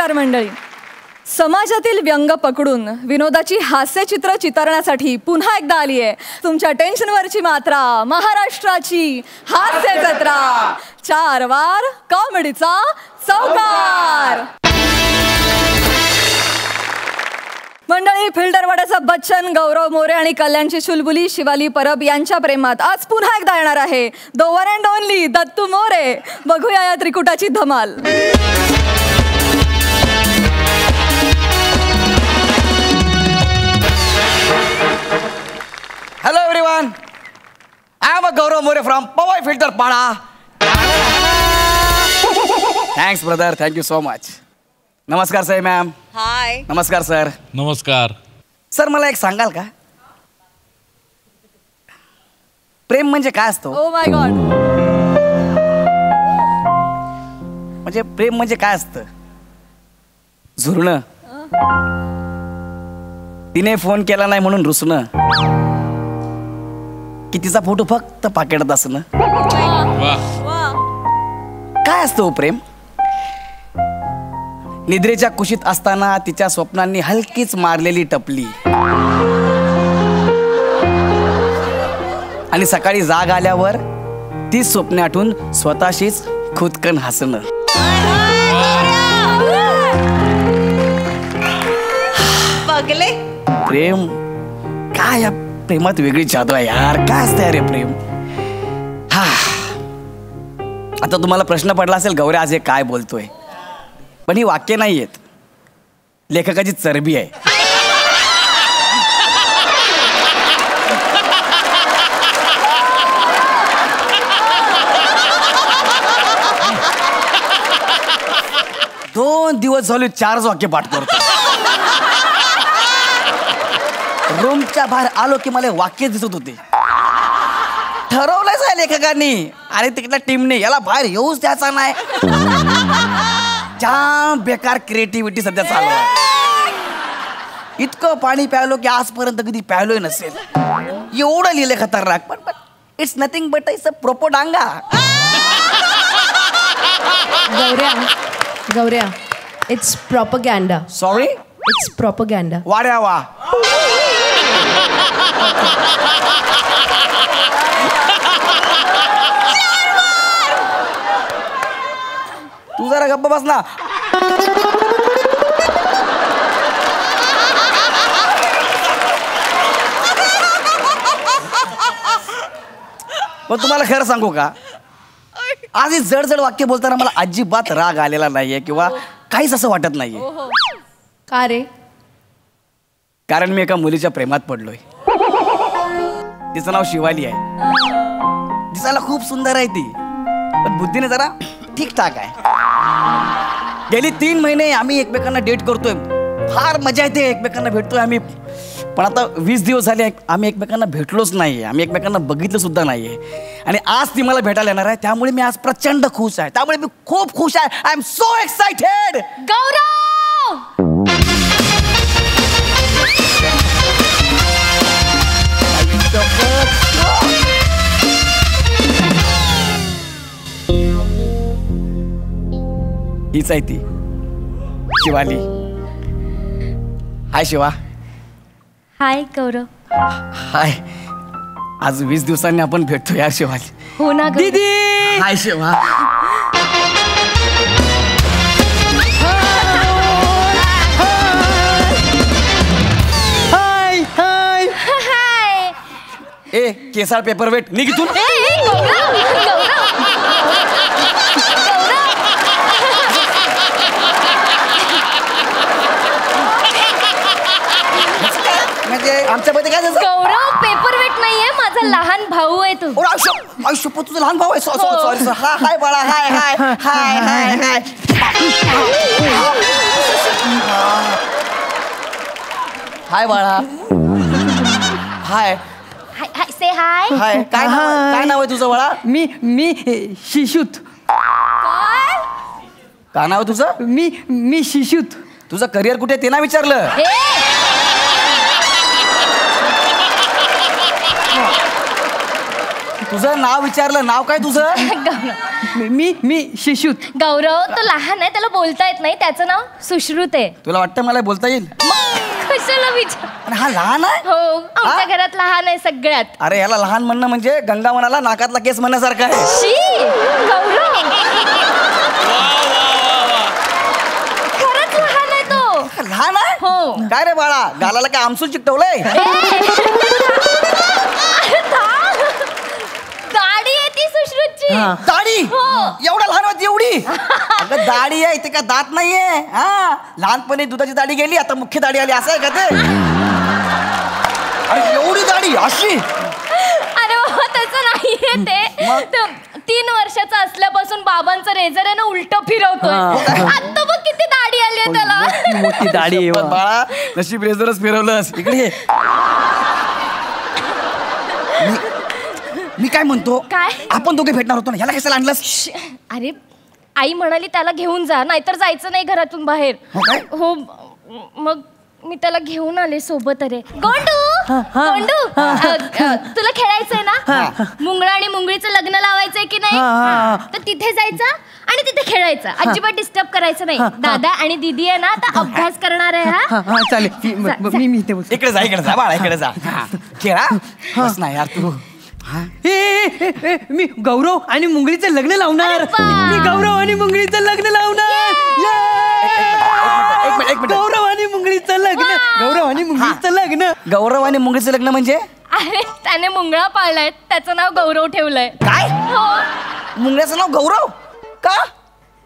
नमस्कार मंडळी. समाजातील व्यंग पकडून विनोदाची हास्यचित्र चितारण्यासाठी पुन्हा एकदा आली आहे तुमच्या टेन्शनवरची मात्रा, महाराष्ट्राची हास्य जत्रा. 4 वार कॉमेडीचा चौकार. मंडळी, फिल्टरवाड्याचा बच्चन, गौरव मोरे आणि कल्याणची चुलबुली शिवाली परब यांच्या प्रेमात आज पुन्हा एकदा येणार आहे the one and only Dattu More. बघूया या त्रिकुटाची धमाल. Hello everyone, I am a Gaurav More from Powai Filter Pada. Thanks brother, thank you so much. नमस्कार सई मॅम. हाय. नमस्कार सर. नमस्कार सर, मला एक सांगाल का, प्रेम म्हणजे काय असतो? Oh my God. म्हणजे प्रेम म्हणजे काय असतं? झुरणं, तिने फोन केला नाही म्हणून रुसणं, की तिचा फोटो फक्त पाकिटात असणं. काय असतो प्रेम? निद्रेच्या कुशीत असताना तिच्या स्वप्नांनी हलकीच मारलेली टपली आणि सकाळी जाग आल्यावर ती स्वप्ने आठवून स्वतःशीच खुदकन हसणं. बघले प्रेम काय, या प्रेमात वेगळी जादू आहे यार. काय असतं यार हे प्रेम? हा, आता तुम्हाला प्रश्न पडला असेल, गौऱ्या आज हे काय बोलतोय? पण ही वाक्य नाही आहेत, लेखकाची चरबी आहे. दोन दिवस झाले 4 वाक्य पाठ करतो. रूमच्या बाहेर आलो की मला वाक्य दिसत होते. ठरवलंच आहे लेखकांनी आणि तिकडल्या टीमने, याला बाहेर येऊच द्यायचा नाही. जाम बेकार क्रिएटिव्हिटी सध्या चालू आहे. इतकं पाणी प्यायलो की आजपर्यंत कधी प्यायलोय नसेल, एवढं लिहिले खतरनाक. पण it's nothing but it's a propaganda. Gaurya, it's propaganda. Sorry, it's propaganda. वाड्या वा. तू जरा गप्प बस ना. पण तुम्हाला खरं सांगू का, आज ही जड जड वाक्य बोलताना मला अजिबात राग आलेला नाहीये किंवा काहीच असं वाटत नाहीये. का रे? कारण मी एका मुलीच्या प्रेमात पडलोय. तिचं नाव शिवाली आहे. दिसायला खूप सुंदर आहे ती, पण बुद्धीने जरा ठीकठाक आहे. गेली 3 महिने आम्ही एकमेकांना डेट करतोय. फार मजा येते, एकमेकांना भेटतोय आम्ही. पण आता 20 दिवस झाले आम्ही एकमेकांना भेटलोच नाहीये, आम्ही एकमेकांना बघितलं सुद्धा नाहीये. आणि आज ती मला भेटायला येणार आहे, त्यामुळे मी आज प्रचंड खुश आहे. त्यामुळे मी खूप खुश आहे. I am so excited. Gaurav, हीच आहे ती शिवाली. हाय शिवा. हाय गौरव. हाय. आज 20 दिवसांनी आपण भेटतो यार शिवाली. हो ना दीदी. हाय शिवा. हाय हाय हाय. ए, केसाळ पेपर वेट निघ इथून. आमच्यामध्ये काय झालं? गौरव पेपर वेट नाहीये, माझा लहान भाऊ आहे तू. आयुष्य तुझं लहान भाऊ आहे. सॉरी. हाय बाळा. हाय हाय हाय हाय हाय. हाय बाळा. हाय हाय हाय से हाय. हाय. काय नाव आहे तुझं बाळा? मी शिशूत. काय नाव आहे तुझं? मी शिशूत. तुझं करिअर कुठे ते ना विचारलं. तुझं नाव विचारलं. नाव काय तुझं? मी शिशूत. गौरव तो लहान आहे, त्याला बोलता येत नाही. त्याचं नाव सुश्रुत आहे. तुला वाटतं मला बोलता येईल? कशाला विचार? आणि हा लहान आहे? हो, आमच्या घरात लहान आहे सगळ्यात. अरे याला लहान म्हणणं म्हणजे गंगा म्हणाला नाकातला केस म्हणण्यासारखं आहे. शी गौरव खरंच लहान आहे तो. लहान आहे? हो. काय रे बाळा, गालाला काय आमसूल चिकटवलंय? दाढी आहे ती सुश्रुतची. दाढी? हो. एवढा लहान होती एवढी? अगं दाढी आहे, ते काय दात नाहीये. हा, लहानपणी दुधाची दाढी गेली, आता मुख्य दाढी आली, असं आहे का ते? अरे एवढी दाढी अशी? अरे बाबा तसं नाहीये ते. 3 वर्षाचा असल्यापासून बाबांचं रेझर आहे ना उलट फिरवतोय. आता बघ किती दाढी आली आहे त्याला. मोठी दाढी आहे. पण बाळा नशीब रेझरच फिरवलंस. इकडे ये. मी काय म्हणतो, काय? आपण दोघे भेटणार होतो ना, याला कशाला आणलंस? अरे आई म्हणाली त्याला घेऊन जा, नाहीतर जायचं नाही घरातून बाहेर. हो काय? हो मग मी त्याला घेऊन आले सोबत. अरे गोंडू गोंडू तुला खेळायचंय ना? मुंगळा आणि मुंगळीचं लग्न लावायचंय की नाही? तर तिथे जायचं आणि तिथे खेळायचं. अजिबात डिस्टर्ब करायचं नाही. दादा आणि दीदी आहे ना आता अभ्यास करणार आहे. हा चालेल. मी इथे बस. इकडे जा बाळा, इकडे जा. खेळा बस ना यार तू. मी गौरव आणि मुंगळीचं लग्न लावणार. अरे वा. मी गौरव आणि मुंगळीचं लग्न लावणार. एक मिनिट. गौरव आणि मुंगळीचं लग्न. गौरव आणि मुंगळीचं लग्न. गौरव आणि मुंगळीचं लग्न म्हणजे? अरे त्याने मुंगळा पाळलाय, त्याचं नाव गौरव ठेवलंय. काय? हो. मुंगळ्याचं नाव गौरव का?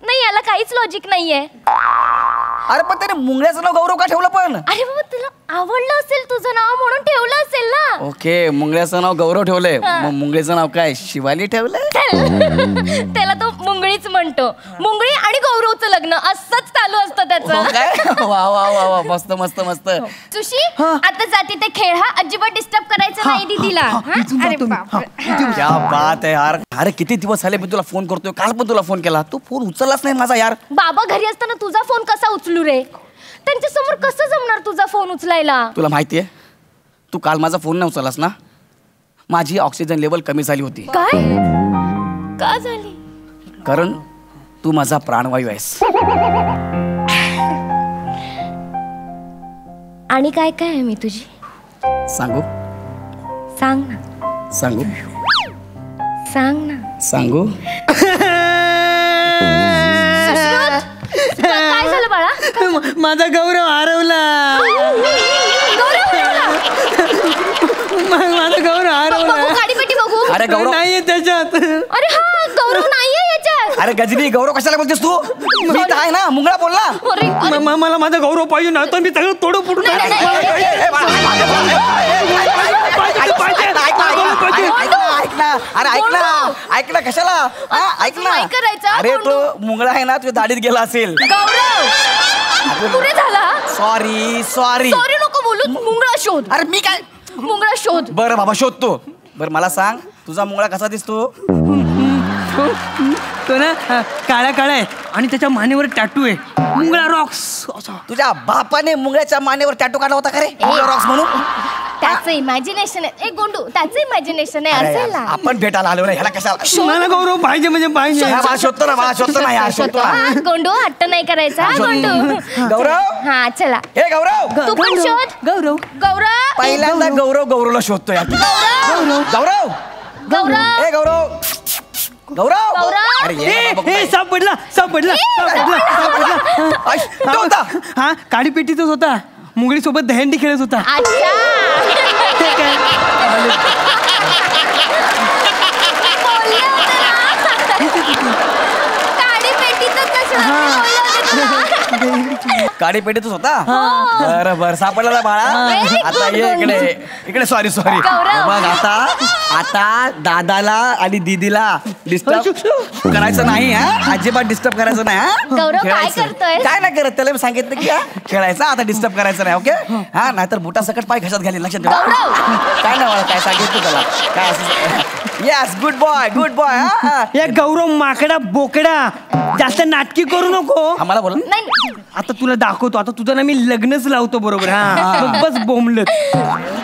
नाही याला काहीच लॉजिक नाहीये. अरे पण त्याने मुंगळ्याचं नाव गौरव का ठेवलं पण? अरे बाबा तुला आवडलं असेल तुझं नाव म्हणून ठेवलं असेल ना. ओके, मुंगळ्याचं नाव गौरव ठेवलंय. मग मुंगळीचं नाव काय शिवाली ठेवलंय? त्याला तो मुंगळीच म्हणतो. मुंगळी आणि गौरवचं लग्न असंच चालू असतं हो त्याचं. काय? वा वा वा वा, मस्त मस्त मस्त. सुशी आता जाती ते खेळ. हा अजिबात डिस्टर्ब करायचं नाही दीदीला. हा? अरे बापरे. क्या बात आहे यार. अरे किती दिवस झाले मी तुला फोन करतोय. काल पण तुला फोन केला, तू फोन उचललाच नाही माझा यार. बाबा घरी असताना तुझा फोन कसा उचलू रे? त्यांच्या समोर कसं जमणार तुझा फोन उचलायला? तुला माहितीये, तू काल माझा फोन नाही उचललास ना, माझी ऑक्सिजन लेवल कमी झाली होती. काय का झाली? कारण तू माझा प्राणवायू आहेस. आणि काय काय आहे मी तुझी? सांगू? सांग ना. सांगू? सांग ना. सांगू? काय झालं बाळा? माझा गौरव हरवला. माझा गौरव हरवला. बघू गाडीपेटी बघू. अरे गौरव नाहीये त्याच्यात. अरे हा गौरव नाहीये याच्यात. अरे गजनी, गौरव कशाला बोलतेस तू? मी तर आहे ना, मुंगळा बोल ना. अरे मला माझा गौरव पाहिजे ना, तर मी सगळं तोडू फुटून ऐक ना कशाला? ऐक ना. नाही करायचं, अरे कोंडू. तो मुंगळा आहे ना, तुझ्या दाढीत गेला असेल. गौरव पुढे झाला. सॉरी सॉरी नको बोलू. मुंगळा शोध. अरे मी काय? मुंगळा शोध. बरं बाबा शोधतो. बरं मला सांग, तुझा मुंगळा कसा दिसतो? तो ना काळा काळा आहे आणि त्याच्या मानेवर टॅटू आहे, मुंगळा रॉक्स. तुझ्या बापाने मुंगळ्याच्या मानेवर टॅटू काढला होता का रे? मुंगळा रॉक्स म्हणून? त्याचं इमॅजिनेशन आहे. ए गोंडू त्याचं इमॅजिनेशन आहे अरे असेल यार, ना. आपण भेटायला आलो ना, ह्याला कशाला? मला गौरव पाहिजे म्हणजे पाहिजे. मला शोधतो ना, मला शोधतो ना यार, शोधतो ना. हा, गोंडू हट्ट नाही करायचा हा, गोंडू. गौरव, हा चला हे गौरव, तू पण शोध. गौरव गौरव पहिल्यांदा गौरवला शोधतो यार. गौरव, गौरव हे गौरव, गौरव. गौरव. अरे ये बाबा, बघ. सापडला. ऐ, तो होता. हा काळी पेटीतच होता. मुंगळी सोबत दहंडी खेळत होता. अच्छा बोलले होते ना. काळी पेटीतच असणार. काळी पेटीतच होता. बरं बरं, सापडला बाळा. Very आता good, ये इकडे सॉरी गौरव. बघ आता दादाला आणि दीदीला डिस्टर्ब करायचं नाही. हा अजिबात डिस्टर्ब करायचं नाही. हा गौरव, काय खेळायचं. करतोय? काय नाही करत, त्याला मी सांगितलं की खेळायचं, आता डिस्टर्ब करायचं नाही. ओके हा, नाहीतर बुटा सकट पाय घशात घालील. लक्षात ठेवा. गौरव. काय नाही मला, काय सांगितलं त्याला काय असं. Yes, good boy. या गौरव माकडा बोकडा, जास्त नाटकी करू नको. आम्हाला बोला. नाही आता तुला दाखवतो. आता तुझं ना मी लग्नच लावतो बरोबर. हा बस बोंबलत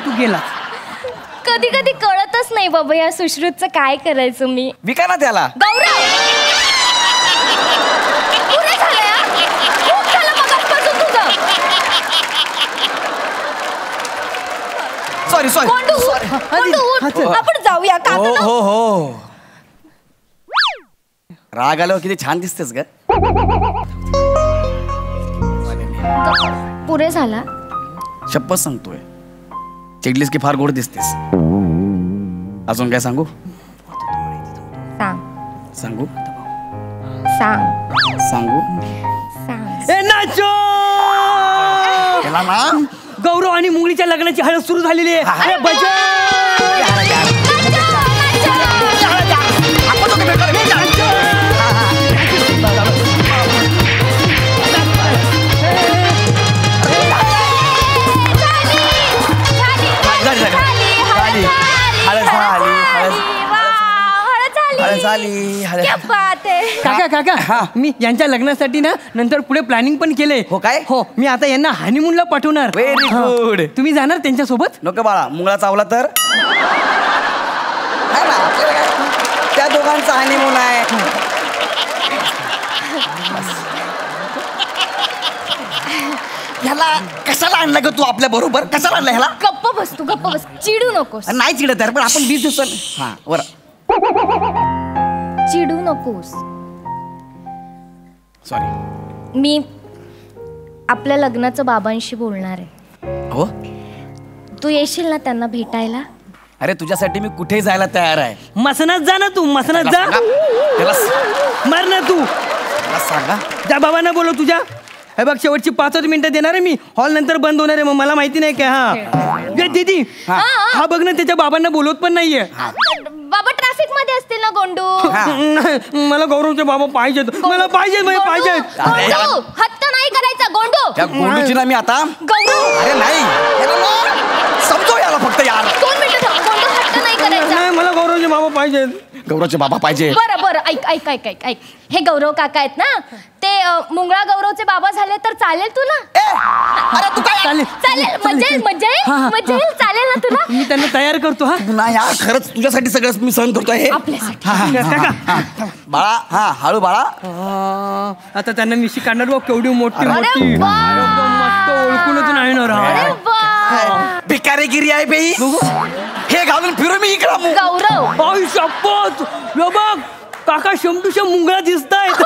तू गेला. कधी कधी कळतच नाही बाबा या सुश्रुतचं काय करायचं मी. विका ना त्याला. गौरव पुरे झालं यार. खूप झालं मगाचपासून तुझं. Sorry sorry. गोंडू उठ. आपण जाऊया का? हो हो हो. राग आल्यावर किती छान दिसतेस ग. पुरे झाला. शपथ सांगतोय चिडलीस की फार गोड दिसतेस. अजून काय सांगू? सांग सांगू सांग सांगू सांग. ए नाचो. केला ना. गौरव आणि मुंगळीच्या लग्नाची हळद सुरू झालेली आहे. ए, बजा. काका काका मी यांच्या लग्नासाठी ना नंतर पुढे प्लॅनिंग पण केलंय. हो काय? हो मी आता यांना हनीमूनला पाठवणार. Very good. तुम्ही जाणार त्यांच्या सोबत? नको बाळा, मुंगळा चावला तर है ना, आपल्याला काय? त्या दोघांचा हनीमून आहे. ह्याला कशाला आणलं ग तू आपल्या बरोबर? कशाला आणलं ह्याला? गप्प बस तू, गप्प बस. चिडू नकोस. नाही चिडत यार, पण आपण 20 दिवस. हा बरं. चिडू नकोस. सॉरी. मी आपल्या लग्नाचं बाबांशी बोलणार आहे. हो. तू येशील ना त्यांना भेटायला? अरे तुझ्यासाठी मी कुठेही जायला तयार आहे. मसनात जा ना तू. मसनात जा. त्याला मार ना तू. सांगा. त्या बाबांना बोलव तुझ्या. हे बघ शेवटची 5 मिनिटं देणार आहे मी. हॉल नंतर बंद होणार आहे. मग मला माहिती नाही काय. हा दीदी हा बघ ना त्याच्या बाबांना बोलवत पण नाहीये. बाबा ट्रॅफिक मध्ये असतील ना गोंडू. मला गौरवचे बाबा पाहिजेत. मला पाहिजेत. गोंडू हट्ट नाही करायचा गोंडू. त्या गोंडूची ना मी आता. गौरव अरे नाही याला ना समजव याला फक्त यार. 2 मिनिटं थांब. गोंडू हट्ट नाही करायचा. नाही मला गौरवचे बाबा पाहिजेत. गौरवचे बाबा पाहिजे. बरं बरं ऐक ऐक ऐक ऐक ऐक. हे गौरव काका आहेत ना, ते मुंगळा गौरवचे बाबा झाले तर चालेल तुला? अरे तू काय? चालेल चालेल. मजा येईल. चालेल ना तुला? मी त्यांना तयार करतो. हा ना यार खरंच तुझ्यासाठी सगळं मी सहन करतोय हे. काका बाळा. हा हळू बाळा. आता त्यांना मिशी काढणार बघ केवढी मोठी अरे मोठी. वा. मस्त ओळखूनच नाही ना अरे वा. भिकारीगिरी आहे बाई. हे घालून फिरू मी इकडं. गौरव आई शपथ. यो बघ काका शमटूशा मुंगळा दिसतायत.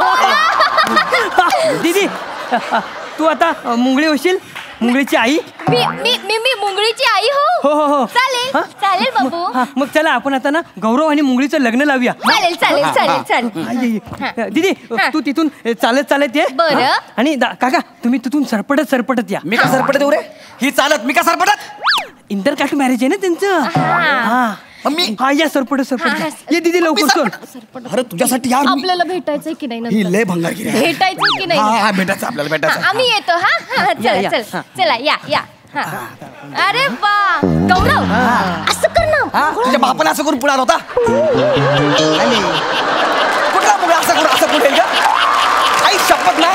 दीदी तू आता मुंगळी होशील. मुंगळीची आई. मी मी मी मी मुंगळीची आई हो, हो, हो. हो. चालेल हा? चालेल बाबू. हा, मग चला आपण आता ना गौरव आणि मुंगळीचं लग्न लावूया. चालेल चालेल चालेल चालेल. दीदी तू तिथून चालत ये. बरं. आणि काका तुम्ही तिथून सरपटत या. मी का सरपटत येऊ रे? ही चालत मी का सरपटत? इंटरकास्ट मॅरेज आहे ना त्यांचं. हा. मम्मी हा या सरपटत हा. ये दीदी लवकर चल. अरे तुझ्यासाठी यार मी- आपल्याला भेटायचंय की नाही ही नंतर? लय भंगारगिरी आहे. भेटायचंय की नाही? हा भेटायचं आपल्याला भेटायचं. आम्ही येतो. हा हा या, चला या. चल चला या या. हा. अरे वा गौरव असं कर ना. हा तुझ्या बापाने असं करून पुढे आला होता. कुठला मुलं असं करून असं पुढे का? आई शपथ ना.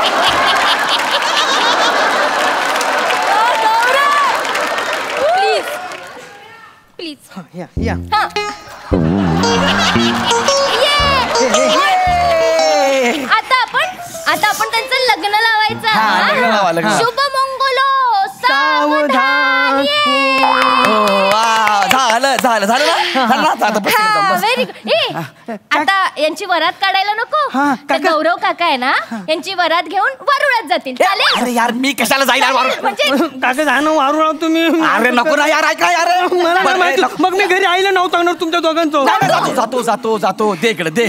प्लीज या हा. आता आपण त्यांचं लग्न लावायचं. हा, लग्न लावा, लग्न लावा. शुभ मंगलो सावधान. झालं झालं झालं ना. झालं ना आता बस इकडे जाऊन बस. Very good. आता यांची वरात काढायला नको. हा, तर काका. गौरव काका आहे ना, यांची वरात घेऊन वारुळात जातील. चालेल? अरे यार मी कशाला जाईल यार वारू? म्हणजे काका जाणं वारू राव तुम्ही. अरे नको ना यार ऐका यार. मला नाही बरं, माहिती. नको. मग मी घरी आईला नाव सांगणार तुमच्या दोघांचं. नाही, नाही, जातो जातो जातो दे इकडे दे.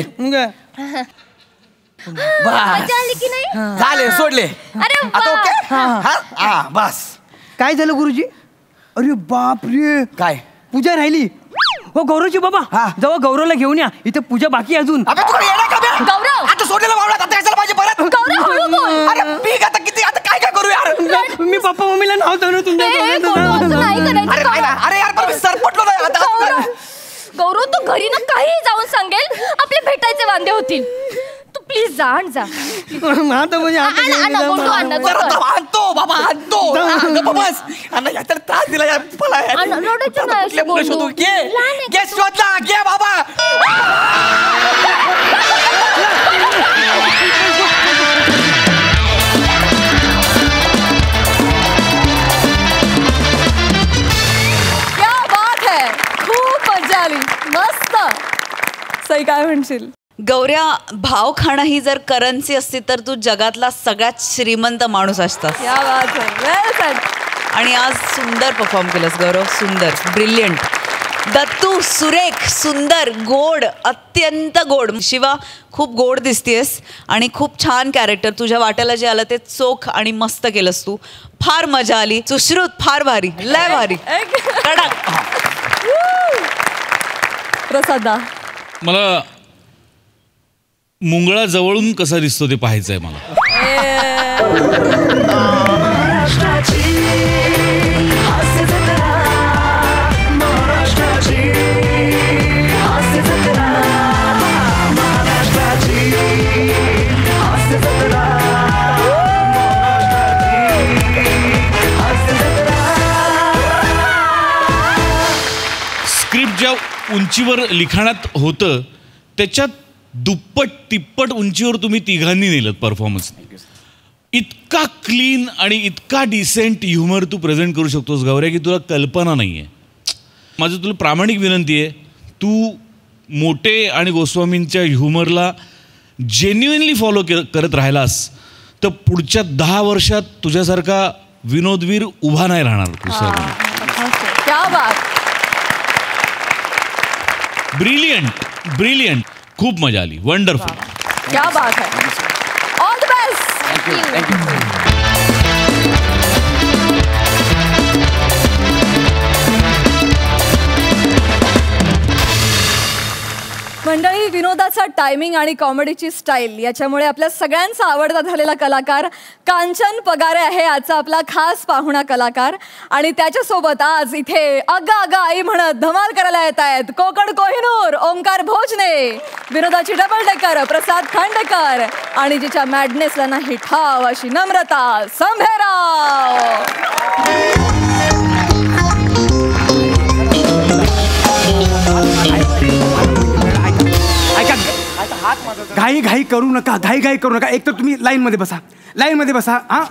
बस मजा आली की नाही? झाले सोडले. अरे आता वा. ओके. हा बस. काय झालं गुरुजी? अरे बाप रे काय पूजा राहिली. हो गौरवची बाबा हा. जेव्हा गौरवला घेऊन या. इथे पूजा बाकी आहे अजून. अबे तू येणार का बे? गौरव. आता सोडलेलं वावळात आता कशाला पाहिजे परत? गौरव हळू बोल. अरे मी आता किती आता काय काय करू यार? मी पप्पा मम्मीला नाव सांगणार तुमच्या ए, गौरव, असं नाही दोघांचं. अरे नाही ना. अरे यार पण मी सरपटलो नाही आता. गौरव गौरव तू घरी ना काही जाऊन सांगेल आपले भेटायचे वांदे होतील. तू प्लीज जा आण जा. आता म्हणजे आता आण, आण, गेली गोंडू, ना. आण, गोंडू. जरा तर आणतो. बाबा आणतो बस. अण्णा याच्यात त्रास दिला यार मला. रडायचं नाही, कुठले मुलं शोधू? घे लहान आहे. घे शोधला घे बाबा. क्या बात है, खूप मजा आली, मस्त. सई काय म्हणशील? गौऱ्या, भाव खाणं ही जर करन्सी असती तर तू जगातला सगळ्यात श्रीमंत माणूस असतास. क्या बात है, वेल सेड. आणि आज सुंदर परफॉर्म केलंस गौरव, सुंदर, ब्रिलियंट. दत्तू सुरेख, सुंदर, गोड, अत्यंत गोड. शिवा खूप गोड दिसतेस आणि खूप छान कॅरेक्टर. तुझ्या वाट्याला जे आलं ते चोख आणि मस्त केलंस तू. फार मजा आली. सुश्रुत फार भारी, लय भारी, कडक. प्रसादा. मला मुंगळा जवळून कसा दिसतो ते पाहायचं आहे मला. स्क्रिप्ट ज्या उंचीवर लिखाणात होतं त्याच्यात दुप्पट तिप्पट उंचीवर तुम्ही तिघांनी नेलं परफॉर्मन्स. इतका क्लीन आणि इतका डिसेंट ह्युमर तू प्रेझेंट करू शकतोस गौऱ्या की तुला कल्पना नाही आहे. माझं तुला प्रामाणिक विनंती आहे, तू मोटे आणि गोस्वामींच्या ह्युमरला जेन्युइनली फॉलो करत राहिलास तर पुढच्या 10 वर्षात तुझ्यासारखा विनोदवीर उभा नाही राहणार. क्या बात. ब्रिलियंट, खूप मजा आली, वंडरफुल. क्या बात है, ऑल द बेस्ट. थँक्यू. मंडळी, विनोदाचा टायमिंग आणि कॉमेडीची स्टाईल याच्यामुळे आपल्या सगळ्यांचा आवडता झालेला कलाकार कांचन पगारे आहे आजचा आपला खास पाहुणा कलाकार. आणि त्याच्यासोबत आज इथे अग्गा अग्गा आई म्हणत धमाल करायला येत आहेत कोकण कोहिनूर ओंकार भोजने, विनोदाची डबल डेकर प्रसाद खांडेकर आणि जिच्या मॅडनेसला नाही ठाव अशी नम्रता संभेराव. घाई करू नका. एक तर तुम्ही लाईनमध्ये बसा. हां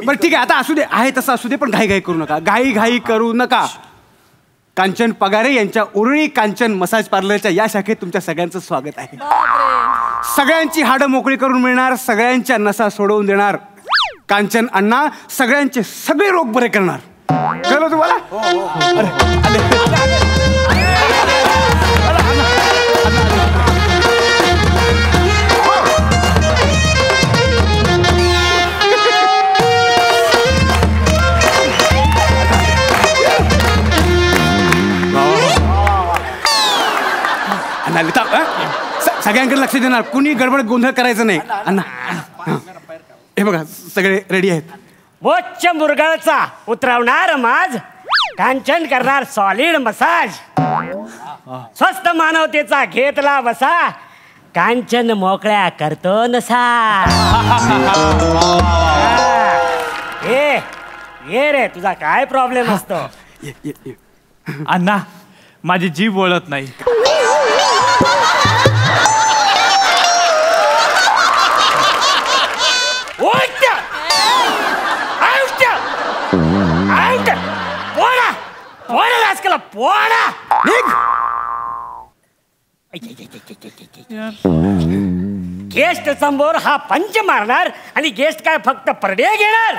बरं ठीक आहे, आता असू दे, आहे तसं असू दे, पण घाई करू नका. घाई करू नका. कांचन पगारे यांच्या उरळी कांचन मसाज पार्लरच्या या शाखेत तुमच्या सगळ्यांचं स्वागत आहे. सगळ्यांची हाडं मोकळी करून मिळणार, सगळ्यांच्या नसा सोडवून देणार कांचन अण्णा, सगळ्यांचे सगळे रोग बरे करणार. कळलं तुम्हाला? सगळ्यांकडे लक्ष देणार, कुणी गडबड गोंधळ करायचं नाही. अण्णा हे बघा सगळे रेडी आहेत. वोच्च मुरगळचा उतरवणार माज, कांचन करणार सॉलिड मसाज, स्वस्त मानवतेचा घेतला बसा, कांचन मोकळ्या करतो नसा. ये रे, तुझा काय प्रॉब्लेम असतो? अण्णा माझी जीभ वळत नाही. गेस्ट समोर हा पंच मारणार आणि गेस्ट काय फक्त परडे घेणार?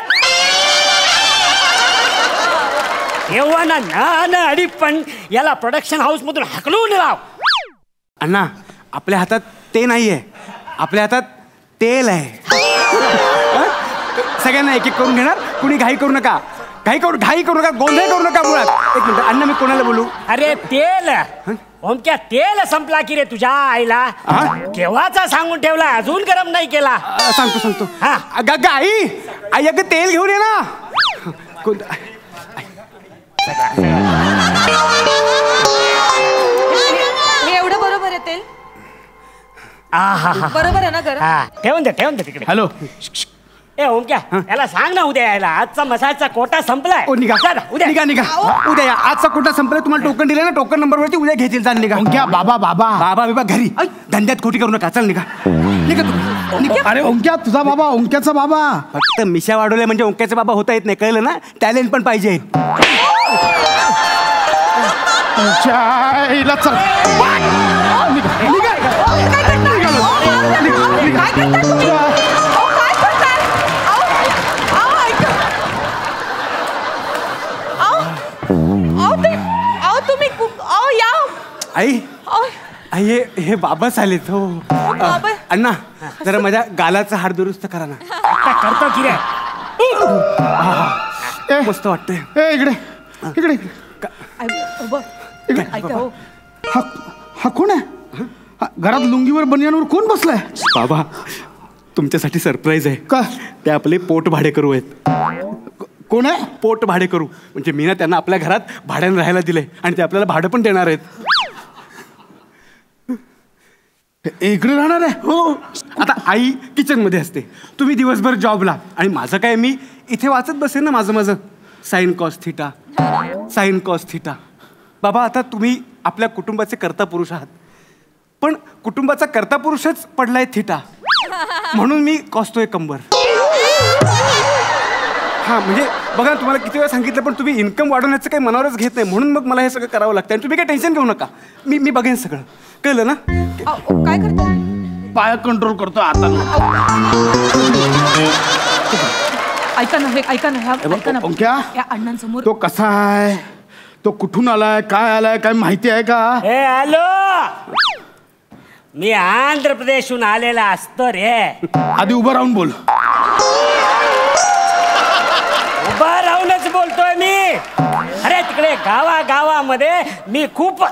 तेव्हा ना अडी पण याला प्रोडक्शन हाऊस मधून हाकलून लाव. अण्णा आपल्या हातात ते नाहीये, आपल्या हातात तेल आहे. सगळ्यांना एक एक करून घेणार, कुणी घाई करू नका, गोंधळ करू नका. मुळात एक मिनिट अण्णा, मी कोणाला बोलू? अरे तेल ओमक्या, तेल संपला की रे तुझ्या आईला? केव्हाचा सांगून ठेवला, अजून गरम नाही केला. सांगतो. आई अगं तेल घेऊन ये ना. हे एवढं बरोबर आहे तेल? बरोबर आहे ना? ठेवून दे तिकडे. हॅलो, ए ओमक्या याला सांग ना उद्या यायला. आजचा मसाजचा कोटा संपलाय. निघा उद्या निघा उद्या या. आजचा कोटा संपलाय. तुम्हाला टोकन दिलं ना, टोकन नंबरवरती उद्या घेतील. जा निघा. ओंक्या बाबा घरी धंद्यात खोटी करू नका. चल निघा तुम्ही. अरे ओंक्या तुझा बाबा, ओंक्याचा बाबा. फक्त मिशा वाढवल्या म्हणजे ओंक्याचा बाबा होता येत नाही, कळलं ना. टॅलेंट पण पाहिजे. आई आई हे बाबाच आलेत. हो अण्णा जरा माझ्या गालाचा हाड दुरुस्त करा ना. करतो की रे. मस्त वाटतंय. इकडे इकडे हा कोण आहे? घरात लुंगीवर बनियानवर कोण बसलाय? बाबा तुमच्यासाठी सरप्राईज आहे. का? ते आपले पोट भाडे करू आहेत. कोण आहे? पोट भाडे करू म्हणजे मी ना त्यांना आपल्या घरात भाड्याने राहायला दिलंय आणि ते आपल्याला भाडं पण देणार आहेत. इकडे राहणार आहे? हो. आता आई किचन मध्ये असते, तुम्ही दिवसभर जॉबला, आणि माझं काय, मी इथे वाचत बसेन ना माझं sine cos theta, sine cos theta. बाबा आता तुम्ही आपल्या कुटुंबाचे कर्ता पुरुष आहात, पण कुटुंबाचा कर्ता पुरुषच पडलाय थिटा, म्हणून मी कॉसतोय कंबर. हा म्हणजे बघा तुम्हाला किती वेळा सांगितलं, पण तुम्ही इन्कम वाढवण्याचं काही मनावरच घेत नाही, म्हणून मग मला हे सगळं करावं लागतं. आणि तुम्ही काही टेन्शन घेऊ नका, मी बघेन सगळं. कळलं ना? काय करतो? पाय कंट्रोल करतो आता. ऐका ना ओंक्या या अण्णांसमोर. तो कसा आहे? तो कुठून आलाय, काय आलाय, काय माहिती आहे का? हे हॅलो, मी आंध्र प्रदेशहून आलेला असतो रे. आधी उभं राहून बोल. उभा राहूनच बोलतोय मी. अरे तिकडे गावामध्ये मी खूप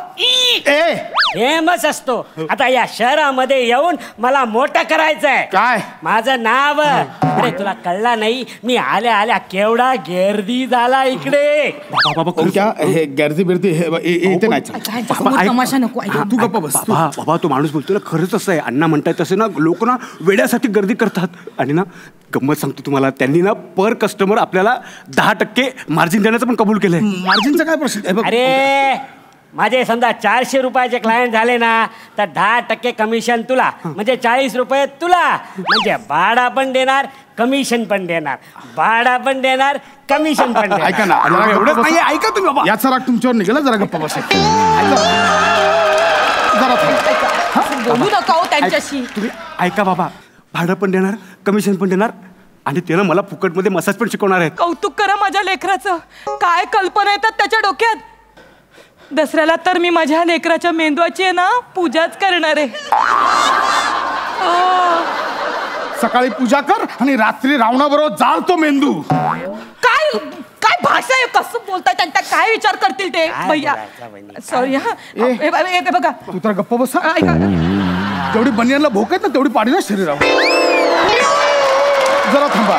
फेमस असतो. आता या शहरामध्ये येऊन मला मोठं करायचंय. काय? माझं नाव. अरे तुला कळला नाही, मी आल्या केवढा गर्दी झाला इकडे. हे गर्दी बिर्दी इथे नाही. तमाशा नको. तू गप्पा बस. बाबा तो माणूस बोलतोय ना, खरंच असं आहे. अण्णा म्हणताय तसे ना, लोक ना वेड्यासाठी गर्दी करतात. आणि ना गंमत सांगतो तुम्हाला, त्यांनी ना पर कस्टमर आपल्याला 10% मार्जिन देण्याचं पण कबूल केलंय. मार्जिनचा काय प्रश्न? अरे माझे समजा 400 रुपयाचे क्लायंट झाले ना, तर 10% कमिशन तुला, म्हणजे 40 रुपये तुला. म्हणजे भाडा पण देणार, कमिशन पण देणार, भाडा पण देणार, कमिशन पण देणार. ऐका ना, एवढंच नाही. ऐका तुम्ही बाबा, याचा राग तुमच्यावर निघाला. जरा गप्पा बसा. बोलू नका हो त्यांच्याशी. तुम्ही ऐका बाबा, भाडं पण देणार, कमिशन पण देणार, आणि ते ना मला फुकटमध्ये मसाज पण शिकवणार आहेत. कौतुक करा माझ्या लेकराचं. काय कल्पना येतात त्याच्या डोक्यात. दसऱ्याला तर मी माझ्या लेकराच्या मेंदवाची आहे ना पूजाच करणार आहे. सकाळी पूजा कर आणि रात्री रावणाबरोबर जाल तो मेंदू. काय काय भाषा आहे, कसं बोलताय, त्यांचा काय विचार करतील ते भैया. सॉरी हा. बघा तू तर गप्पा बस. जेवढी बनियानला भोक आहेत ना, तेवढी पाडी ना शरीरावर. जरा थांबा,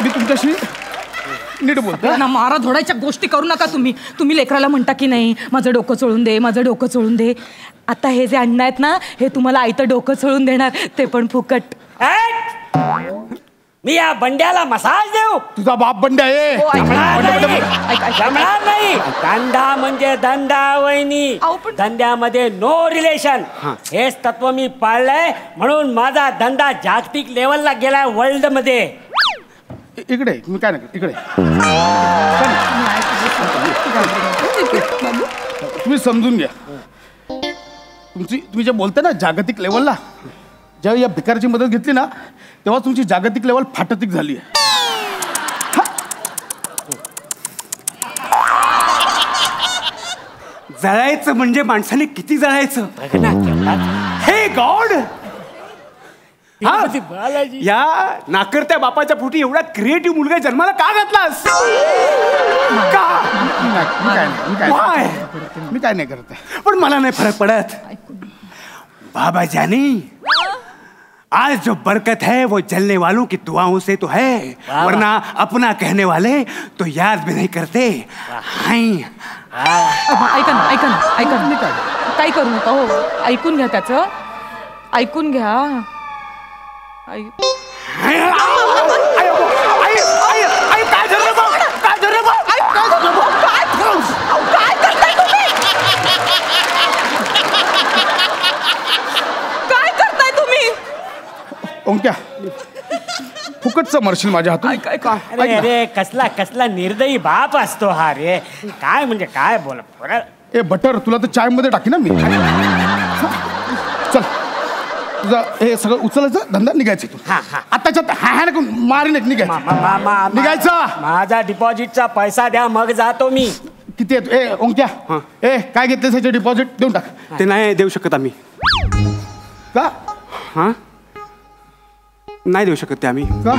मी तुमच्याशी नीट बोलतो ना. मारा धोडायच्या गोष्टी करू नका तुम्ही. तुम्ही लेकराला म्हणता की नाही माझं डोकं चोळून दे, माझं डोकं चोळून दे. आता हे जे अण्णा आहेत ना, हे तुम्हाला आयतं डोकं चोळून देणार, ते पण फुकट. मी या बंड्याला मसाज देऊ? तुझा बाप बंड्या आहे. जमणार नाही. धंदा म्हणजे धंदा वहिनी, धंद्यामध्ये नो रिलेशन. हेच तत्व मी पाळलंय, म्हणून माझा धंदा जागतिक लेवलला गेलाय, वर्ल्ड मध्ये. इकडे मी काय नाही, इकडे तुम्ही समजून घ्या. तुम्ही जे बोलता ना जागतिक लेवलला, जेव्हा या भिकारची मदत घेतली ना, तेव्हा तुमची जागतिक लेवल फाटतिक झाली आहे. जळायचं म्हणजे माणसाने किती जळायचं. हे गॉड, या नाकर्त्या बापाच्या पोटी एवढा क्रिएटिव्ह मुलगा जन्माला का घातलास? मी काय नाही करत, पण मला नाही फरक पडत. बाबा जानी, आज जो बरकत है वो जलने वालों की दुआओं से तो है, वरना अपना कहने वाले तो याद भी नहीं करते. ऐका ना, काय करू नका हो. ऐकून घ्या त्याचं, ऐकून घ्या. ओंक्या फुकटचं मरशील माझ्या हातून. अरे अरे कसला कसला निर्दयी बाप असतो हा रे. काय म्हणजे काय बोल. ए बटर तुला तर चाय मध्ये टाकी ना मी. चल तुझं हे सगळं उचलायचं धंदा निघायचं तू. आताच्या हा नको मारीन एक निघायचं. माझा डिपॉझिटचा पैसा द्या मग जातो मी. किती येतो ए ओंक्या ए काय घेतले त्याचे डिपॉझिट देऊन टाक. ते नाही देऊ शकत आम्ही. का? हा नाही देऊ शकत ते आम्ही. का?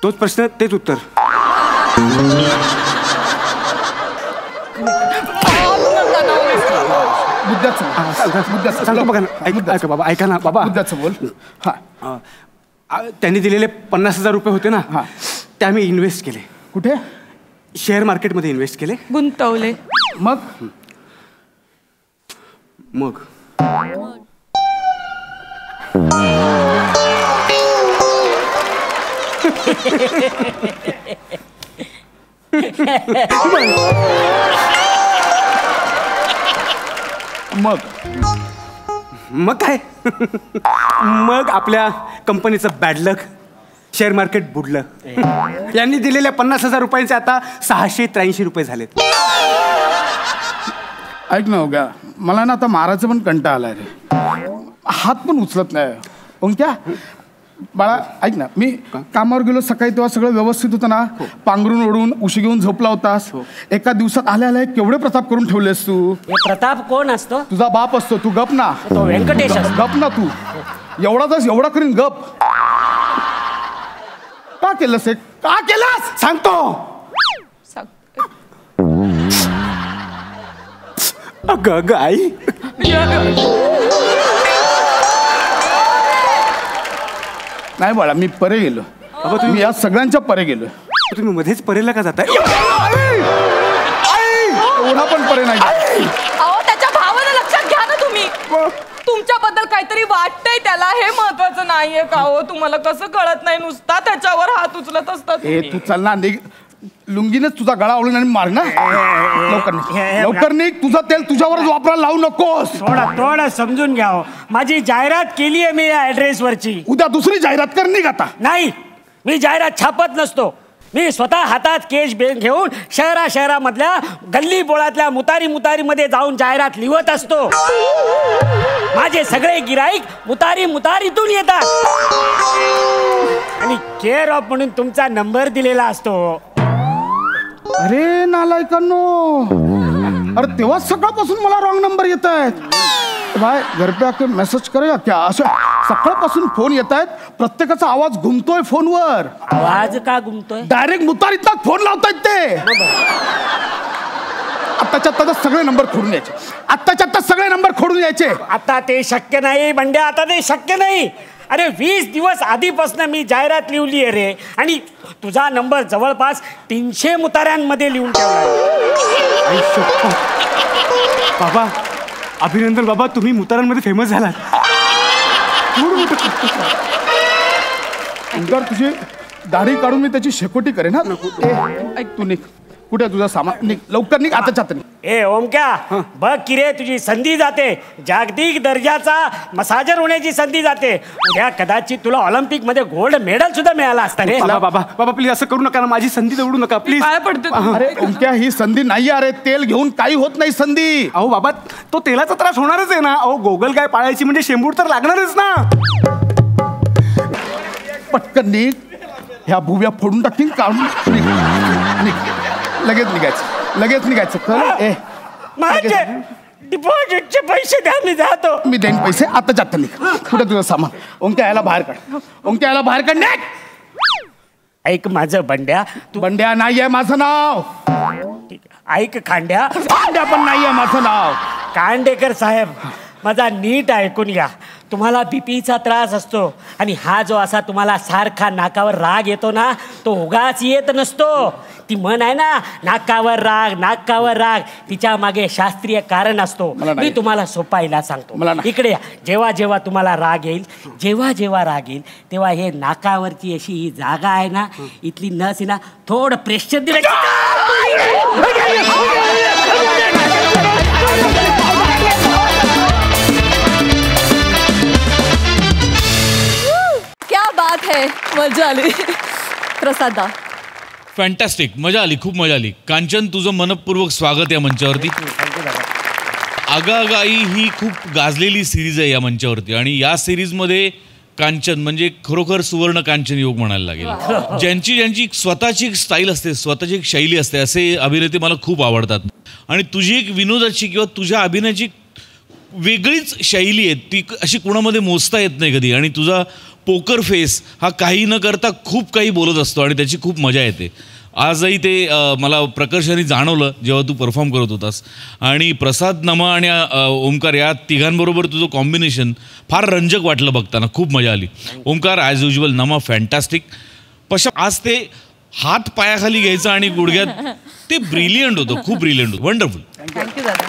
तोच प्रश्न तेच उत्तर. सांगतो बघा ना. ऐका बाबा ऐका ना बाबा. मुद्द्याचं बोल. हा त्यांनी दिलेले 50,000 रुपये होते ना ते आम्ही इन्व्हेस्ट केले. कुठे? शेअर मार्केटमध्ये इन्व्हेस्ट केले. गुंतवले. मग मग मग मग काय मग आपल्या कंपनीचं बॅड लक. शेअर मार्केट बुडलं. यांनी दिलेल्या 50,000 रुपयांचे आता 683 रुपये झालेत. ऐक ना ओंक्या मला ना आता मारायचं पण कंटाळा आलाय रे. हात पण उचलत नाही. ओंक्या बाळा ऐक ना मी कामावर गेलो सकाळी तेव्हा सगळं व्यवस्थित होतं ना. पांघरून ओढून उशी घेऊन झोपला होतास. एका दिवसात आल्या आल्या केवढे प्रताप करून ठेवलेस तू. प्रताप कोण असतो? तुझा बाप असतो. तू गप ना. तो व्यंकटेश असतो. गप ना तू. एवढा तास एवढा करीन गप. का केलंस हे? का केलंस सांगतो. अगं आई नाही बाळा मी परे गेलो. बाबा तुम्ही या सगळ्यांच्या परे गेलो. तुम्ही मध्येच परेला का जाताय? एवढा पण परे नाही. अहो त्याच्या भावाला लक्षात घ्या ना तुम्ही. तुमच्याबद्दल काहीतरी वाटतंय त्याला हे महत्वाचं नाहीये का हो. तुम्हाला कसं कळत नाही नुसता त्याच्यावर हात उचलत असतात. ए तू चल ना निघ. लुंगीनेच तुझा गळा ओढून आणि मार ना. लवकर निघ लवकर निघ. तुझं तेल तुझ्यावरच वापरायला लावू नकोस. थोडं समजून घ्या. माझी जाहिरात केली आहे मी या ऍड्रेस वरची. उद्या दुसरी जाहिरात कर निघ आता. नाही मी जाहिरात छापत नसतो. मी स्वतः हातात केश घेऊन शहरामधल्या गल्ली बोळातल्या मुतारीमध्ये जाऊन जाहिरात लिहत असतो. माझे सगळे गिराईक मुतारीतून येतात आणि केअर ऑफ म्हणून तुमचा नंबर दिलेला असतो. अरे नालायकांनो. अरे तेव्हा सकाळपासून मला रॉंग नंबर येत आहेत. भाई घर पे आके मेसेज करेगा क्या? असं सकाळपासून फोन येत आहेत. प्रत्येकाचा आवाज घुमतोय फोनवर. आवाज का घुमतोय? डायरेक्ट मुतारीतच फोन लावतायत ते. आत्ताच्या आत्ता सगळे नंबर खोडून यायचे. आत्ताच्या आत्ता सगळे नंबर खोडून यायचे. आता ते शक्य नाही बंड्या. आता ते शक्य नाही. अरे 20 दिवस आधीपासून मी जाहिरात लिहिली आहे रे. आणि तुझा नंबर जवळपास 300 मुताऱ्यांमध्ये लिहून ठेवला. बाबा अभिनंदन बाबा. तुम्ही मुतारांमध्ये फेमस झालात. तुझी दाढी काढून मी त्याची शेकोटी करेन ना. ऐक तू निघ. कुठे तुझा सामान निघ लवकर निघ. आता छात्र. ए ओमक्या बघ की रे तुझी संधी जाते. जागतिक दर्जाचा मसाजर होण्याची संधी जाते. उद्या कदाचित तुला ऑलिम्पिक मध्ये गोल्ड मेडल सुद्धा मिळाला असता रे. बाबा प्लीज असं करू नका. माझी संधी दवडू नका प्लीज. अरे ओमक्या ही संधी नाही. अरे तेल घेऊन काही होत नाही संधी. अहो बाबा तो तेलाचा त्रास होणारच आहे ना. अहो गोगल गाय पाळायची म्हणजे शेंबूड तर लागणारच ना. पटकन निघ. ह्या भुव्या फोडून टाकतील. काढून निघ. लगेच निघायचं. चल ए माझे डिपॉझिटचे पैसे द्या मी जातो. मी देईन पैसे. आता जात निघ. कुठे तुझं सामान? ओंक्या याला बाहेर काढ. निघ. ऐक माझं बंड्या. बंड्या नाहीये माझं नाव. ऐक खांड्या पण नाहीये माझं नाव. कांडेकर साहेब माझा नीट ऐकून घ्या. तुम्हाला बीपीचा त्रास असतो आणि हा जो असा तुम्हाला सारखा नाकावर राग येतो ना तो उगाच येत नसतो. ती म्हण आहे ना नाकावर राग. तिच्या मागे शास्त्रीय कारण असतो. मी तुम्हाला सोपा इलाज सांगतो. इकडे जेव्हा जेव्हा तुम्हाला राग येईल तेव्हा हे नाकावरची अशी ही जागा आहे ना इथली नस आहे ना थोडं प्रेशर दिलं. नाही मजा आली. प्रसादा. फॅन्टॅस्टिक, मजा आली, खूप मजा आली. कांचन, तुझं मनपूर्वक स्वागत या मंचावरती. आगा आगा आई ही खूप गाजलेली सिरीज आहे या मंचावरती आणि या सिरीजमध्ये कांचन म्हणजे खरोखर सुवर्ण कांचन योग म्हणायला लागेल. ज्यांची स्वतःची एक स्टाईल असते, स्वतःची एक शैली असते, असे अभिनेते मला खूप आवडतात. आणि तुझी एक विनोदाची किंवा तुझ्या अभिनयाची वेगळीच शैली आहे, ती अशी कोणामध्ये मोजता येत नाही कधी. आणि तुझा पोकर फेस हा काही न करता खूप काही बोलत असतो आणि त्याची खूप मजा येते. आजही ते मला प्रकर्षाने जाणवलं जेव्हा तू परफॉर्म करत होतास. आणि प्रसाद, नमा आणि ओमकार या तिघांबरोबर तुझं कॉम्बिनेशन फार रंजक वाटलं बघताना, खूप मजा आली. ओमकार ॲज युजल, नमा फॅन्टॅस्टिक. पशा आज ते हात पायाखाली घ्यायचं आणि गुडघ्यात ते ब्रिलियंट होतं, खूप ब्रिलियंट होतं. वंडरफुल. थँक्यू दादा.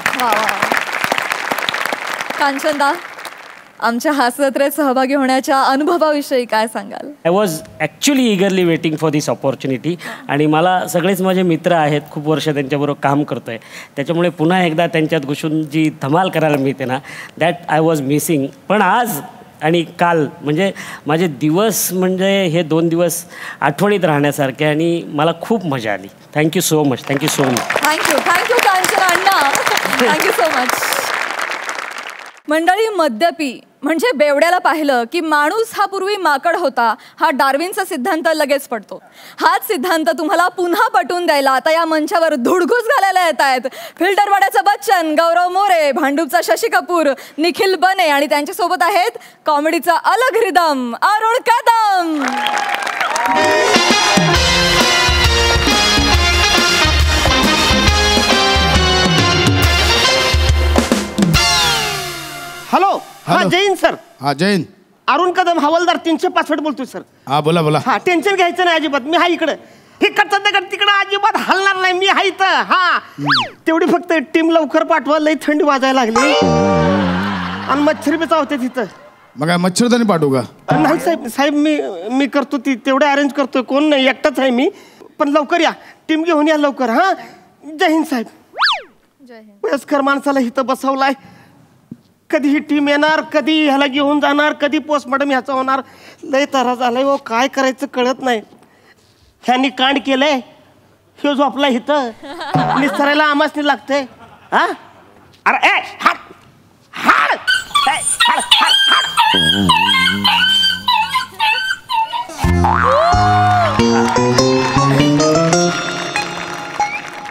कांचनदा, आमच्या हास्यजत्रेत सहभागी होण्याच्या अनुभवाविषयी काय सांगाल? I was actually eagerly waiting for this opportunity. आणि मला सगळेच माझे मित्र आहेत, खूप वर्ष त्यांच्याबरोबर काम करतो आहे, त्याच्यामुळे पुन्हा एकदा त्यांच्यात घुसून जी धमाल करायला मिळते ना, दॅट आय वॉज मिसिंग. पण आज आणि काल म्हणजे माझे दिवस म्हणजे हे 2 दिवस आठवणीत राहण्यासारखे आणि मला खूप मजा आली. Thank you so much. Thank you so much. Thank you Kanchan Anna. Thank you so much. मंडळी, मद्यपी म्हणजे बेवड्याला पाहिलं की माणूस हा पूर्वी माकड होता, हा डार्विनचा सिद्धांत लगेच पडतो. हाच सिद्धांत तुम्हाला पुन्हा पटवून द्यायला आता या मंचावर धुडघूस घालायला येत आहेत फिल्टरवाड्याचा बच्चन, गौरव मोरे, भांडूपचा शशी कपूर, निखिल बने आणि त्यांच्यासोबत आहेत कॉमेडीचा अलग रिदम अरुण कदम. हॅलो. हा जैन सर. हा जैन. अरुण कदम हवालदार 365 बोलतोय सर. हा बोला बोला. हा टेन्शन घ्यायचं नाही अजिबात, मी हा इकडं इकडचं दगड तिकडं अजिबात हलणार नाही, मी हा इथं. हा तेवढी फक्त टीम लवकर पाठवा, लई थंडी वाजायला लागली आणि मच्छर बी चावते तिथं. मग काय मच्छरदाणी पाठवू का? नाही साहेब, साहेब मी करतो, ती तेवढे अरेंज करतोय, कोण नाही, एकटाच आहे मी. पण लवकर या, टीम घेऊन या लवकर. हा जय हिंद साहेब. वयस्कर माणसाला इथं बसवलाय, कधी ही टीम येणार, कधी ह्याला घेऊन जाणार, कधी पोस्टमॉर्टम ह्याचा होणार, लय तरा झालाय हो, काय करायचं कळत नाही. ह्यांनी कांड केलंय, ह्यो झोपला इथं, निसरायला आमासनी लागतंय. हा अरे ए हाड हाड हाड हाड.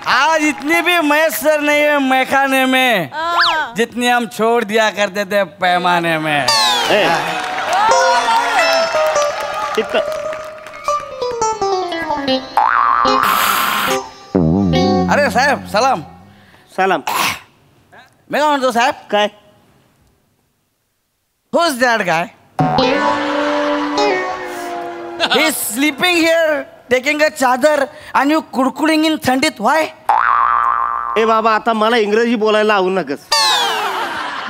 आज इतनी भी मैसर नहीं है मैखाने में जितनी हम छोड़ दिया करते थे पैमाने में. अरे साहेब सलाम. सलाम. मी काय म्हणतो साहेब, काय Who's that guy? He's sleeping here, taking a chadar, and you कुडकुडिंग in थंडीत. Why? ए बाबा, आता मला इंग्रजी बोलायला लावू नकस.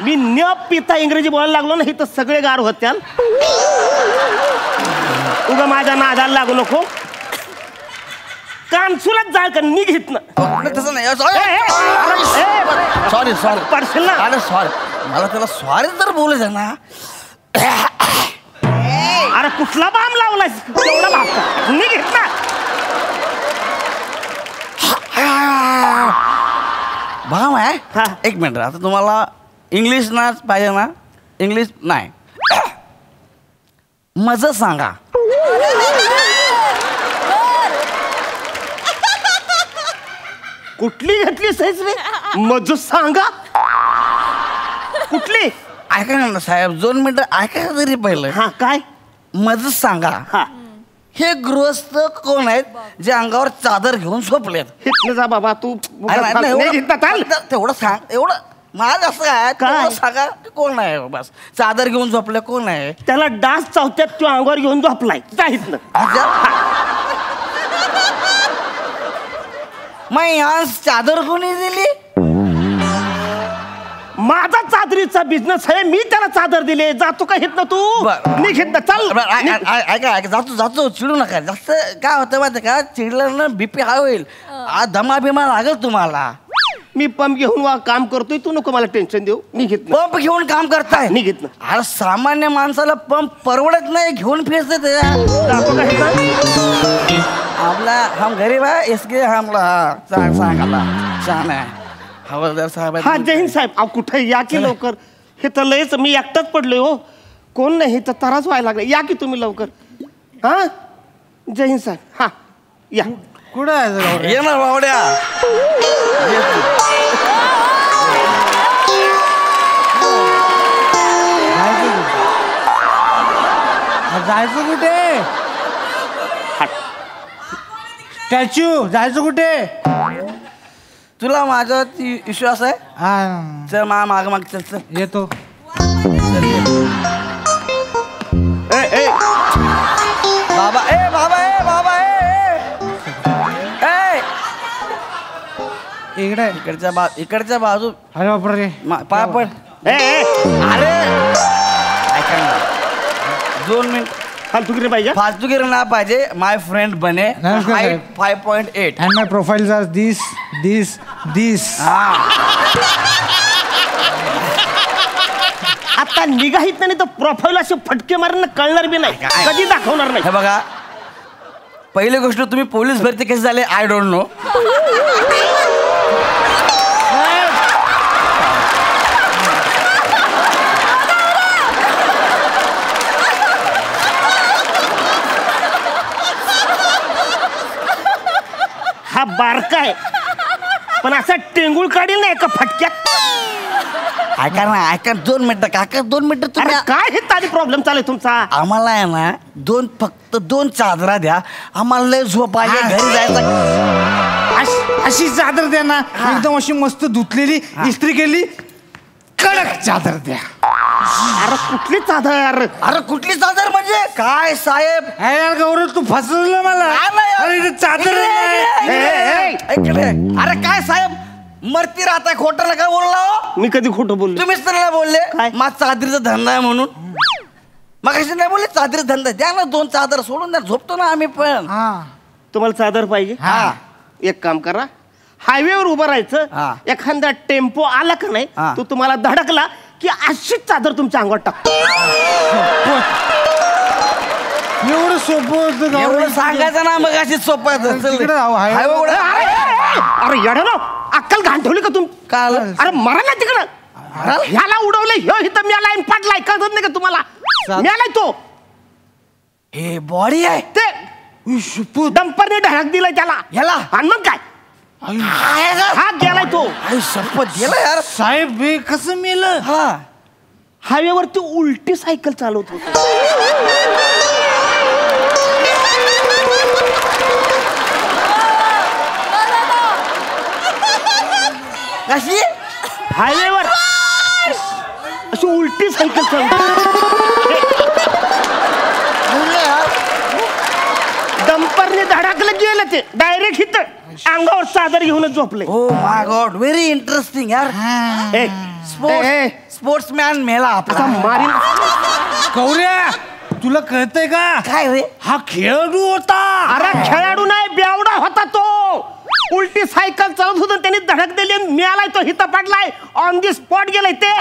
मी न पिता इंग्रजी बोलायला लागलो ना, तर सगळे गार होत्या. उगा माझ्या नादाला लागू नको. कानसुलाच जाळ का निघित ना. तसं नाही. सॉरी सॉरी पडशील ना. अरे सॉरी, मला त्याला सॉरी तर बोलायचं ना. अरे कुठला बाम लावलाय तेवढा भाग निघित ना. भाम आहे. एक मिनिट, आता तुम्हाला इंग्लिश नाच पाहिजे ना? इंग्लिश नाही, मज सांगा. कुठली घेतली सहीच रे? मज सांगा कुठली? ऐका ना साहेब, 2 मिनिटं ऐकायचं तरी पहिलं. हा काय? मज सांगा. हा हे गृहस्थ कोण आहेत जे अंगावर चादर घेऊन झोपलेत? हितनं जा बाबा तू. तेवढं सांग. एवढं माझ असं काय काय? सांगा कोण आहे? बस चादर घेऊन झोपले कोण आहे? त्याला डास चावत्यात, तो अंगावर घेऊन झोपलाय. जाहीत ना. मग आज चादर कोणी दिली? माझा चादरीचा बिझनेस आहे, मी त्याला चादर दिले. जातो का हित ना तू? निघ हित ना, चल. ऐका जातो चिडू नका जास्त. काय होतं माहिती का, चिडलं ना बीपी हाय होईल, दमा बिमा लागेल तुम्हाला. मी पंप घेऊन काम करतोय, तू नको मला टेन्शन देऊ. निघित पंप घेऊन काम करताय? निघित ना. अरे सामान्य माणसाला पंप परवडत नाही, घेऊन फिरते आपला. हम गरीब आहे, इसके हमला सांगाला छान आहे हवालदार साहेब. हा जय हिंद साहेब. अहो कुठे या की लवकर, हे तर लयच मी एकटाच पडलोय हो, कोण नाही तर त्रास व्हायला लागला. या की तुम्ही लवकर. हा जय हिंद साहेब. हा या. कुठं आहे ये ना बावड्या. जायचं कुठे? स्टॅच्यू जायचं कुठे? तुला माझ्यावरती विश्वास आहे? हा चल माग माग चल चल. येतो. बाबा ए बाबा ए बाबा ए इकडे इकडच्या बाजू. अरे बापरे पाय पड. अरे ऐका ना, 2 मिनिट. फालतूगिरी पाहिजे? फालतूगिरी ना पाहिजे. माय फ्रेंड बने. Height 5.8 and my profiles are this. आता निघाहीत नाही तर प्रोफाईल असे फटके मारून कळणार बी नाही, कधी दाखवणार नाही. हे बघा, पहिली गोष्ट तुम्ही पोलीस भरती कसे झाले आय डोंट नो. हा बारका आहे पण असा टेंगुळ काढील ना एका फटक्यात. ऐका ना, ऐका 2 मिनिटं काका, 2 मिनिटं. तुम्ही काय हे तारी प्रॉब्लेम चालू आहे तुमचा? आम्हाला आहे ना फक्त 2 चादरा द्या, आम्हाला लय झोप आहे, घरी जायचं. अशी चादर द्या ना, एकदम अशी मस्त धुतलेली, इस्त्री केली, कडक चादर द्या. अरे कुठली चादर? अरे कुठली चादर म्हणजे काय साहेब? यार गौरव तू फसवलं मला. अरे चादर अरे काय साहेब, मरती राहताय, खोटं नका बोलला हो. मी कधी खोटं बोललो? तुम्हीच तर नाही बोलले माझा चादरीचा धंदा आहे म्हणून. मग कशी नाही बोलले चादरीचा धंदा द्या ना, 2 चादर सोडून द्या, झोपतो ना आम्ही पण. तुम्हाला चादर पाहिजे? हा. एक काम करा, हायवेवर उभं राहायचं, एखादा टेम्पो आला का नाही तो तुम्हाला धडकला की अशीच चादर तुमच्या अंगावर टाक. एवढं सोपं होतं? एवढं सांगायचं ना, मग अशीच सोपं आहे. अरे येडा ना, अक्कल घाण ठेवली का तुम्ही? काल अरे मरा ना तिकडं. ह्याला उडवलंय, ह्यो इथं मेलाय, पाडलाय, कळत नाही का तुम्हाला? मेलाय तो. हे बॉडी आहे ते डंपरने धडक दिलाय त्याला. ह्याला आणि मग काय हा गेलाय तो. शपथ गेला यार साहेब. हे कसं मेलं? हा, हायवेवरती उलटी सायकल चालवत होतो. कशी? हायवेवर अशी उलटी सायकल चालवत. डंपरने धडकलं गेलं ते डायरेक्ट इथं अंगावर चादर घेऊनच झोपले. Oh my God, very interesting यार. स्पोर्ट्समॅन मेला आपला. मारीन गौऱ्या, तुला कळतंय का? काय रे? हा खेळाडू होता. अरे खेळाडू नाही, बेवडा होता तो. उलटी सायकल चालत होतं, त्यांनी धडक दिली, मिळालाय तो, हिथं पडलाय, ऑन दी स्पॉट गेलाय ते.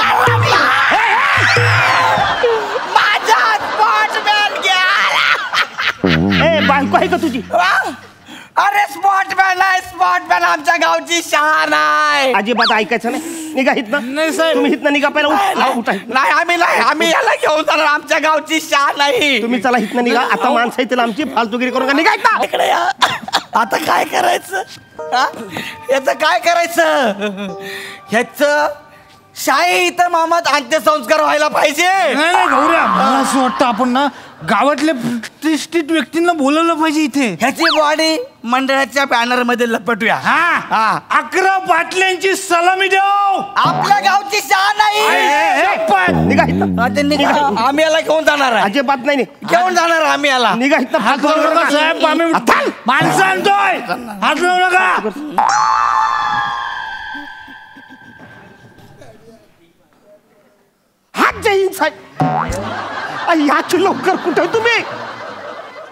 माझा स्पॉटमॅन गेला. ए बायको आहे का तुझी? अरे स्पॉटमॅन आहे, स्पॉटमॅन आमच्या गावची शान आहे. अजिबात ऐकायचं नाही. निघा हितनं. नाही साहेब. तुम्ही हितनं निघा पहिला. नाही आम्ही याला घेऊन जाणार, आमच्या गावची शान नाही. तुम्ही चला हितनं निघा. आता माणसं येतील आमची, फालतूगिरी करून का निघा हितनं. इकडे या. आता काय करायचं? याच काय करायचं? ह्याच शाही इथं मामात अंत्यसंस्कार व्हायला पाहिजे. नाही गौऱ्या, मला असं वाटतं आपण ना गावातल्या प्रतिष्ठित व्यक्तींना बोलवलं पाहिजे इथे. ह्याची बॉडी मंडळाच्या बॅनर मध्ये लपटूया. हा, 11 बाटल्यांची सलामी देऊ. आपल्या गावची शान नाही. निघा हितनं. आम्ही याला घेऊन जाणार आहे. अजिबात नाही. घेऊन जाणार आम्ही याला. निघा हितनं. हात लावू नका साहेब, आम्ही माणसं आणतोय. हात लावू नका. हात जय हिंद साहेब. याची लवकर कुठे तुम्ही?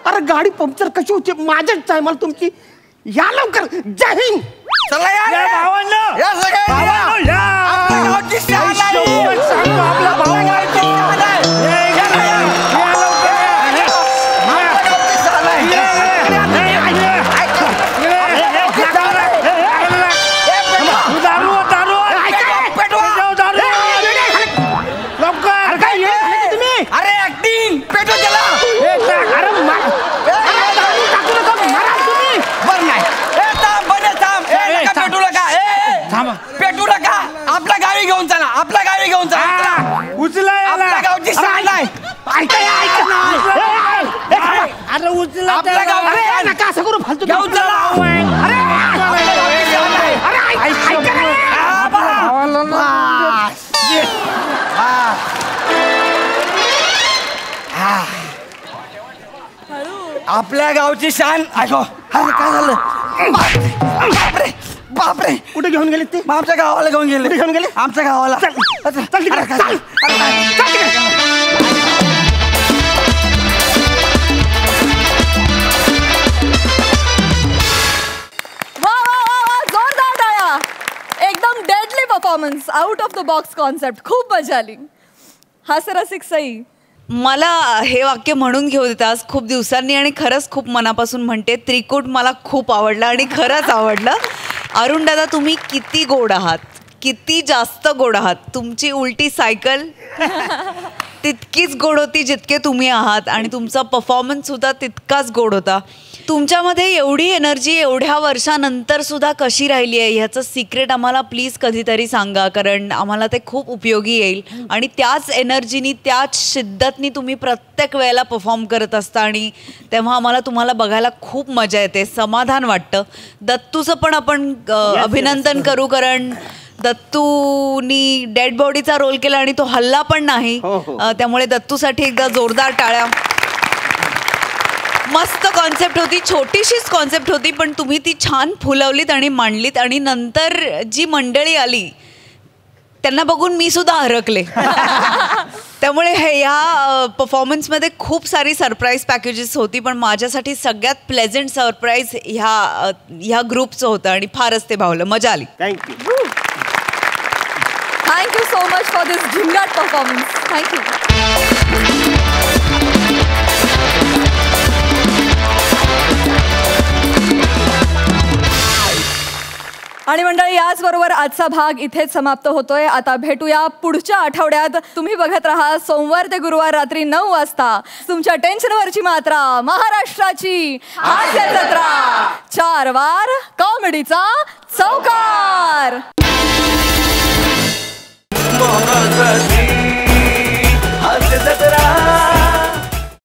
अरे गाडी पंक्चर कशी होती माझ्याच टायमाला तुमची. या लवकर. जय हिंद. चला यार या भावांनो, या सगळ्यांनी या. भावांनो, या. आपल्या गावची शान आहे. शपथ सांगतो, आपला भाऊ आपल्या गावची शान आहे. ये, ये, चला या. या लवकर या. आपल्या गावची शान आहे. ये, दारू दारू पेटवा. लवकर काय तुम्ही अरे ऍक्टिंग पेटवा त्याला. बर नाही थांब बने थांब नका पेटू नका पेटू नका. आपल्या गावी घेऊन चला. आपल्या गावी घेऊन चला. उचला आपल्या गावची शान आहे. अरे उचला आपल्या गावची शान. नका असं करू फालतू घेऊन चला. अरे आपल्या गावची शान आहे. हा, आपल्या गावची शान ऐको. अरे काय झालं. बापरे बापरे कुठे घेऊन गेले ते आमच्या गावाला घेऊन गेले. घेऊन गेले आमच्या गावाला. चल जोरदार टाळ्या. एकदम deadly performance. Out of the box concept. खूप मजा आली. हास्यरसिक सई, मला हे वाक्य म्हणून घेऊ देत आज खूप दिवसांनी आणि खरंच खूप मनापासून म्हणते. त्रिकूट मला खूप आवडलं आणि खरंच आवडलं. अरुण दादा, तुम्ही किती गोड आहात, किती जास्त गोड आहात. तुमची उलटी सायकल तितकीच गोड होती जितके तुम्ही आहात आणि तुमचा परफॉर्मन्स सुद्धा तितकाच गोड होता. तुमच्यामध्ये एवढी एनर्जी एवढ्या वर्षानंतर सुद्धा कशी राहिली आहे ह्याचं सिक्रेट आम्हाला प्लीज कधीतरी सांगा, कारण आम्हाला ते खूप उपयोगी येईल. आणि त्याच एनर्जीनी त्याच शिद्दतनी तुम्ही प्रत्येक वेळेला परफॉर्म करत असता आणि तेव्हा आम्हाला तुम्हाला बघायला खूप मजा येते, समाधान वाटतं. दत्तूचं पण आपण अभिनंदन करू, कारण दत्तूनी डेड बॉडीचा रोल केला आणि तो हल्ला पण नाही. त्यामुळे दत्तूसाठी एकदा जोरदार टाळ्या. मस्त कॉन्सेप्ट होती, छोटीशीच कॉन्सेप्ट होती, पण तुम्ही ती छान फुलवलीत आणि मांडलीत. आणि नंतर जी मंडळी आली त्यांना बघून मी सुद्धा हरकले. त्यामुळे ह्या परफॉर्मन्समध्ये खूप सारी सरप्राईज पॅकेजेस होती, पण माझ्यासाठी सगळ्यात प्लेझंट सरप्राईज ह्या ग्रुपचं होतं आणि फारच ते भावलं. मजा आली. Thank you. Thank you so much for this Zingaat performance. Thank you. आणि मंडळी, याचबरोबर आजचा भाग इथेच समाप्त होतोय. आता भेटूया पुढच्या आठवड्यात. तुम्ही बघत राहा सोमवार ते गुरुवार रात्री 9 वाजता तुमच्या टेन्शनवरची मात्रा, महाराष्ट्राची हास्य जत्रा. 4 वार कॉमेडीचा चौकार.